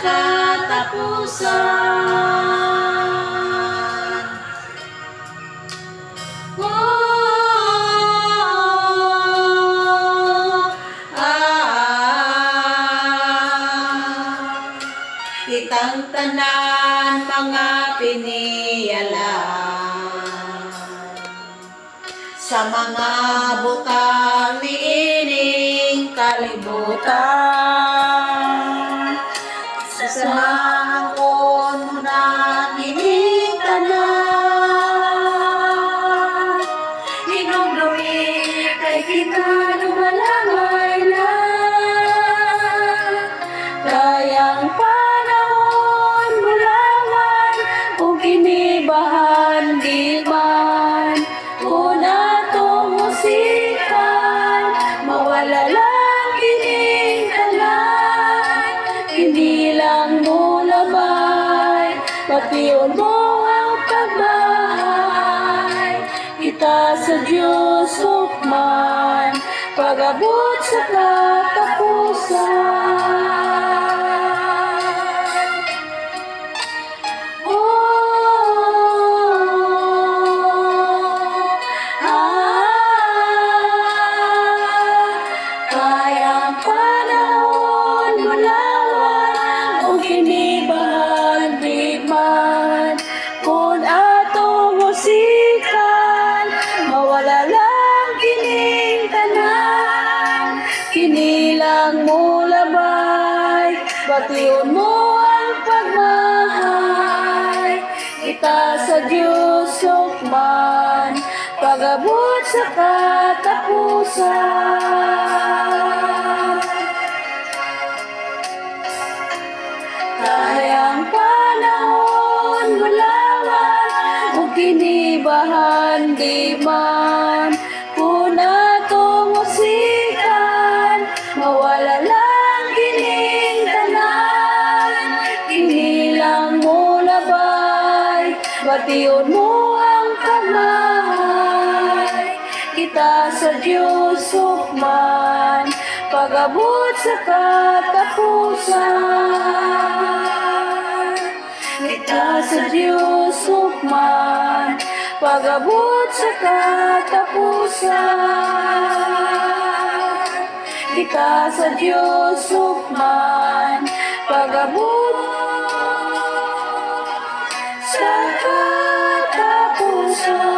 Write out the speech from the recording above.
katapusan. Oh, kitang tanan mga piniyalan sa mga butang niining kalibutan. Sasamahan ko mo na ining tanan. Hinugdumi kay kita lumalamay na. Kayang panahon mulawan kung kinibahan di man. Una tong musikan, mawala lang kining tanan. Hindi lang mo labay, patiyon mo ang pagbahay. Kita sa Diyos hukman, pag-abot sa katapusan. Kayang panahon mulawan kung kinibahan di man. Kung ato musikan, mawala lang kining tanan. Kinilang mo labay, batiyon mo ang pagmahay. Kita sa Diyos hukman, pag-abot sa katapusan. Kayang panahon mulawan kung kinibahan di man. Kung ato musikan, mawala lang kining tanan. Kinilang mo labay, batiyon mo ang pagmahay. Kita sa Diyos hukman, pag-abot sa katapusan. Kita sa Diyos hukman, pag-abot sa katapusan. Kita sa Diyos hukman, pag-abot sa katapusan.